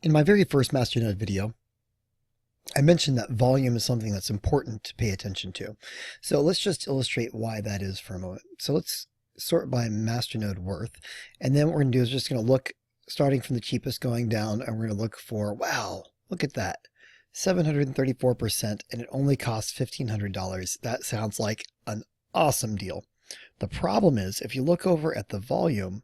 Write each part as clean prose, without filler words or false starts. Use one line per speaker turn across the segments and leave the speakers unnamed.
In my very first Masternode video, I mentioned that volume is something that's important to pay attention to. So let's just illustrate why that is for a moment. So let's sort by Masternode worth. And then what we're going to do is just going to look, starting from the cheapest going down, and we're going to look for, wow, look at that. 734%, and it only costs $1,500. That sounds like an awesome deal. The problem is, if you look over at the volume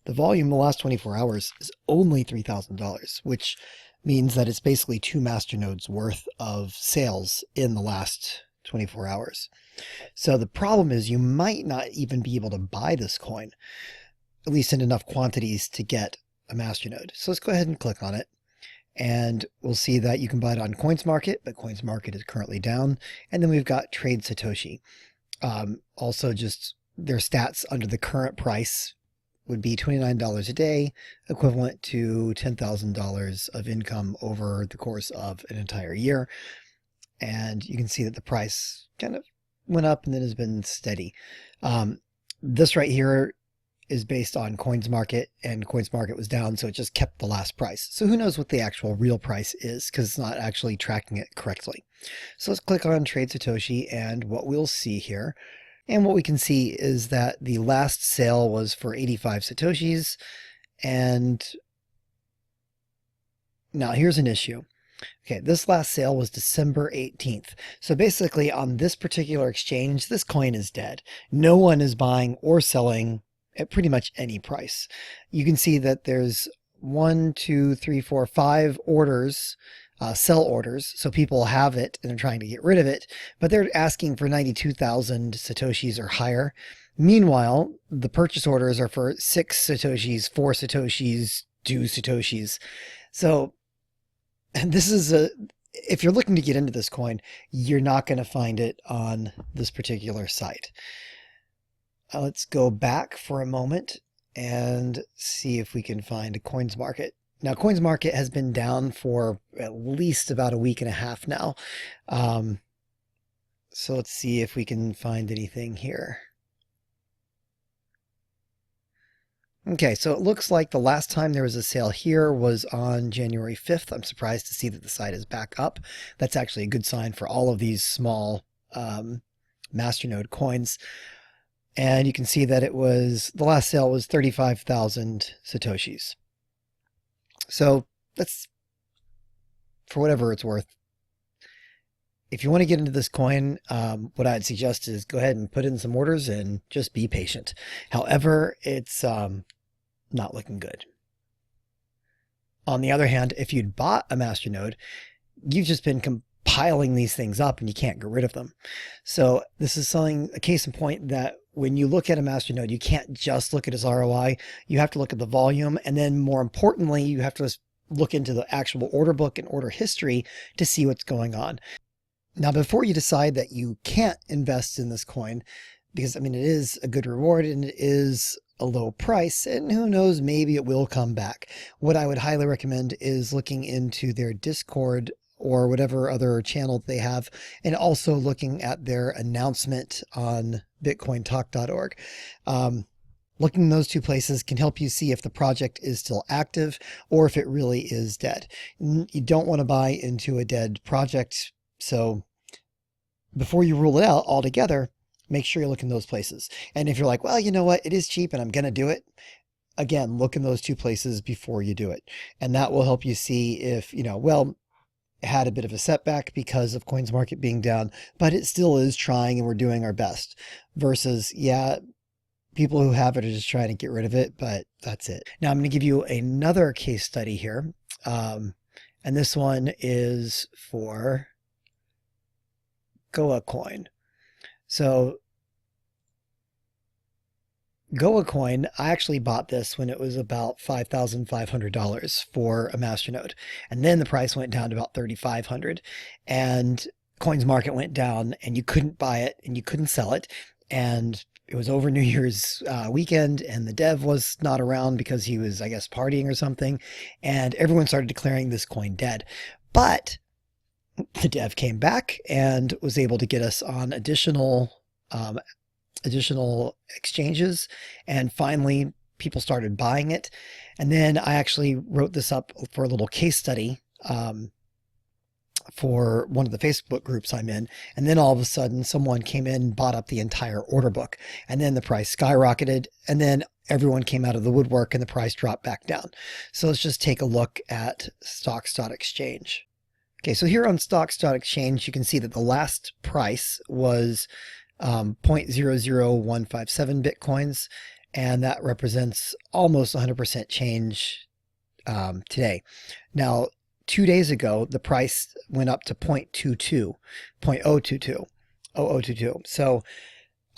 in the last 24 hours is only $3,000, which means that it's basically 2 masternodes worth of sales in the last 24 hours. So the problem is you might not even be able to buy this coin, at least in enough quantities to get a masternode. So let's go ahead and click on it. And we'll see that you can buy it on CoinsMarket, but CoinsMarket is currently down. And then we've got Trade Satoshi. Also just their stats under the current price would be $29 a day, equivalent to $10,000 of income over the course of an entire year. And you can see that the price kind of went up and then has been steady. This right here is based on CoinsMarket, and CoinsMarket was down, so it just kept the last price. So who knows what the actual real price is, because it's not actually tracking it correctly. So let's click on Trade Satoshi, and what we'll see here, and what we can see is that the last sale was for 85 Satoshis. And now here's an issue. Okay, this last sale was December 18th. So basically on this particular exchange, this coin is dead. No one is buying or selling at pretty much any price. You can see that there's 1, 2, 3, 4, 5 orders, sell orders. So people have it and they're trying to get rid of it, but they're asking for 92,000 Satoshis or higher. Meanwhile, the purchase orders are for 6 Satoshis, 4 Satoshis, 2 Satoshis. So this is if you're looking to get into this coin, you're not going to find it on this particular site. Let's go back for a moment and see if we can find a CoinsMarket. Now, CoinsMarket has been down for at least about a week and a half now. So let's see if we can find anything here. Okay, so it looks like the last time there was a sale here was on January 5th. I'm surprised to see that the site is back up. That's actually a good sign for all of these small Masternode coins. And you can see that the last sale was 35,000 Satoshis. So that's, for whatever it's worth. If you want to get into this coin, what I'd suggest is go ahead and put in some orders and just be patient. However, it's not looking good. On the other hand, if you'd bought a masternode, you've just been compiling these things up and you can't get rid of them. So this is a case in point that when you look at a masternode, you can't just look at its ROI. You have to look at the volume, and then more importantly, you have to look into the actual order book and order history to see what's going on. Now, before you decide that you can't invest in this coin, because I mean, it is a good reward and it is a low price, and who knows, maybe it will come back. What I would highly recommend is looking into their Discord or whatever other channel they have, and also looking at their announcement on bitcointalk.org. Looking in those two places can help you see if the project is still active or if it really is dead. You don't want to buy into a dead project, so before you rule it out altogether, make sure you look in those places. And if you're like, well, you know what, it is cheap and I'm going to do it, again, look in those two places before you do it. And that will help you see if, well, it had a bit of a setback because of CoinsMarket being down, but it still is trying and we're doing our best. Versus, yeah, people who have it are just trying to get rid of it, but that's it. Now I'm going to give you another case study here. And this one is for Goa coin. So Goa coin, I actually bought this when it was about $5,500 for a masternode. And then the price went down to about $3,500. And CoinsMarket went down and you couldn't buy it and you couldn't sell it. And it was over New Year's weekend and the dev was not around because he was, I guess, partying or something. And everyone started declaring this coin dead. But the dev came back and was able to get us on additional exchanges, and finally people started buying it. And then I actually wrote this up for a little case study for one of the Facebook groups I'm in. And then all of a sudden someone came in and bought up the entire order book. And then the price skyrocketed. And then everyone came out of the woodwork and the price dropped back down. So let's just take a look at stocks.exchange. Okay, so here on stocks.exchange, you can see that the last price was 0.00157 Bitcoins. And that represents almost 100% change today. Now, 2 days ago, the price went up to 0.022. So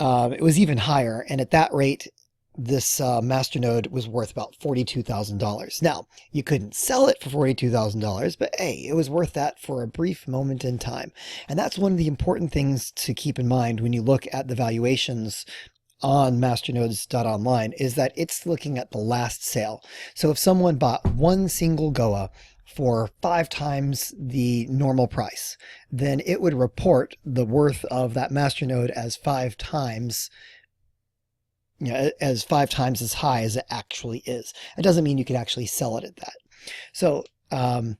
it was even higher. And at that rate, this masternode was worth about $42,000. Now, you couldn't sell it for $42,000, but hey, it was worth that for a brief moment in time. And that's one of the important things to keep in mind when you look at the valuations on masternodes.online, is that it's looking at the last sale. So if someone bought one single Goa for 5 times the normal price, then it would report the worth of that masternode as 5 times, as 5 times as high as it actually is. It doesn't mean you could actually sell it at that. So you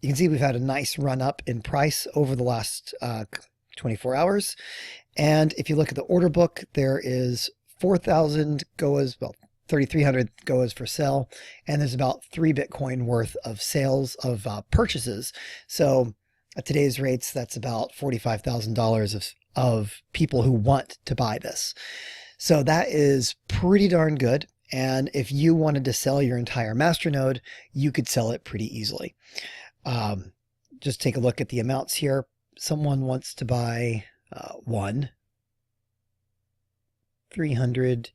can see we've had a nice run up in price over the last 24 hours. And if you look at the order book, there is 4,000 Goas, well, 3,300 Goas for sale, and there's about 3 Bitcoin worth of sales of purchases. So at today's rates, that's about $45,000 of people who want to buy this. So that is pretty darn good. And if you wanted to sell your entire masternode, you could sell it pretty easily. Just take a look at the amounts here. Someone wants to buy 1, 300,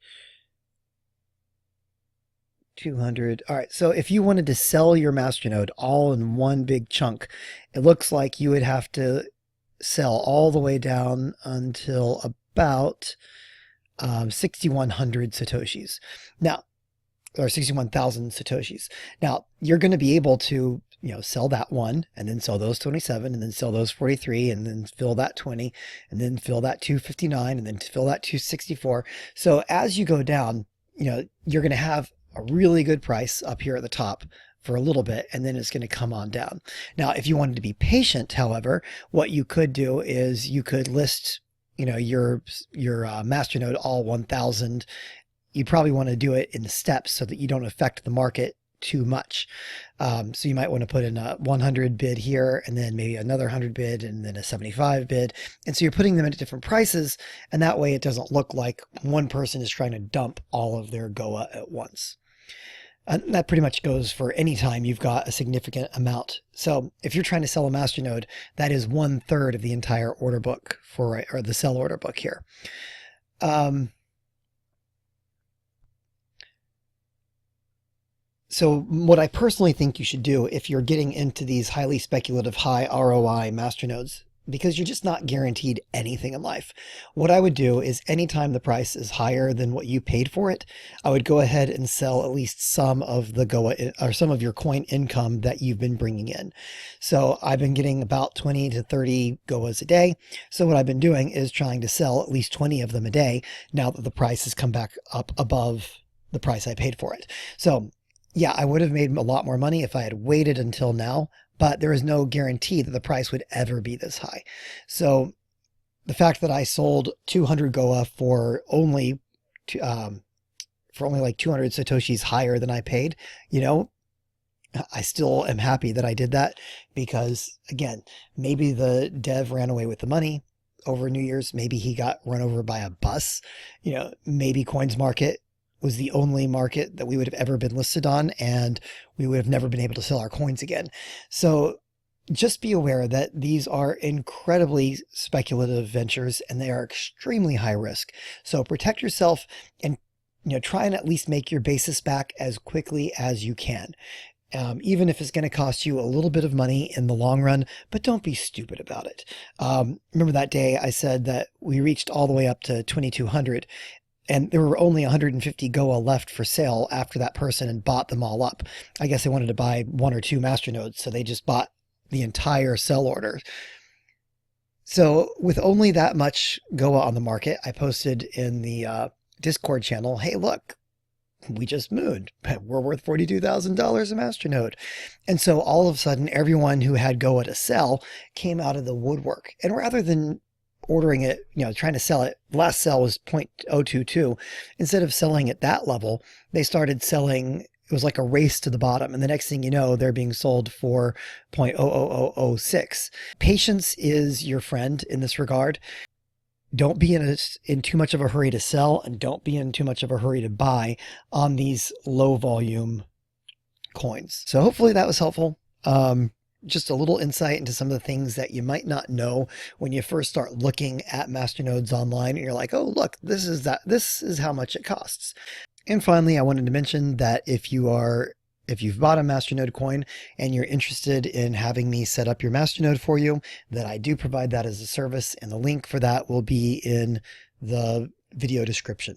200. All right. So if you wanted to sell your masternode all in one big chunk, it looks like you would have to sell all the way down until about 6,100 Satoshis. Now, or 61,000 Satoshis. Now, you're going to be able to, sell that one and then sell those 27 and then sell those 43 and then fill that 20 and then fill that 259 and then fill that 264. So as you go down, you're going to have a really good price up here at the top for a little bit, and then it's going to come on down. Now, if you wanted to be patient, however, what you could do is you could list, your masternode all 1,000. You probably want to do it in steps so that you don't affect the market too much. So you might want to put in a 100 bid here, and then maybe another 100 bid, and then a 75 bid. And so you're putting them at different prices, and that way it doesn't look like one person is trying to dump all of their Goa at once. And that pretty much goes for any time you've got a significant amount. So if you're trying to sell a masternode, that is 1/3 of the entire order book or the sell order book here. So what I personally think you should do if you're getting into these highly speculative, high ROI masternodes, because you're just not guaranteed anything in life, what I would do is anytime the price is higher than what you paid for it, I would go ahead and sell at least some of the Goa or some of your coin income that you've been bringing in. So I've been getting about 20 to 30 Goas a day. So what I've been doing is trying to sell at least 20 of them a day now that the price has come back up above the price I paid for it. So yeah, I would have made a lot more money if I had waited until now, but there is no guarantee that the price would ever be this high. So the fact that I sold 200 Goa for only like 200 Satoshis higher than I paid, I still am happy that I did that, because again, maybe the dev ran away with the money over New Year's. Maybe he got run over by a bus. Maybe CoinsMarket was the only market that we would have ever been listed on, and we would have never been able to sell our coins again. So just be aware that these are incredibly speculative ventures, and they are extremely high risk. So protect yourself and try and at least make your basis back as quickly as you can. Even if it's going to cost you a little bit of money in the long run, but don't be stupid about it. Remember that day I said that we reached all the way up to 2,200, and there were only 150 Goa left for sale after that person had bought them all up. I guess they wanted to buy 1 or 2 masternodes, so they just bought the entire sell order. So with only that much Goa on the market, I posted in the Discord channel, hey, look, we just mooned. We're worth $42,000 a Masternode. And so all of a sudden, everyone who had Goa to sell came out of the woodwork. And rather than ordering it, trying to sell it, last sell was 0.022. Instead of selling at that level, they started selling. It was like a race to the bottom. And the next thing you know, they're being sold for 0.00006. Patience is your friend in this regard. Don't be in too much of a hurry to sell, and don't be in too much of a hurry to buy on these low volume coins. So hopefully that was helpful. Just a little insight into some of the things that you might not know when you first start looking at masternodes online and you're like, oh, look, this is how much it costs. And finally, I wanted to mention that if you've bought a Masternode coin and you're interested in having me set up your Masternode for you, that I do provide that as a service, and the link for that will be in the video description.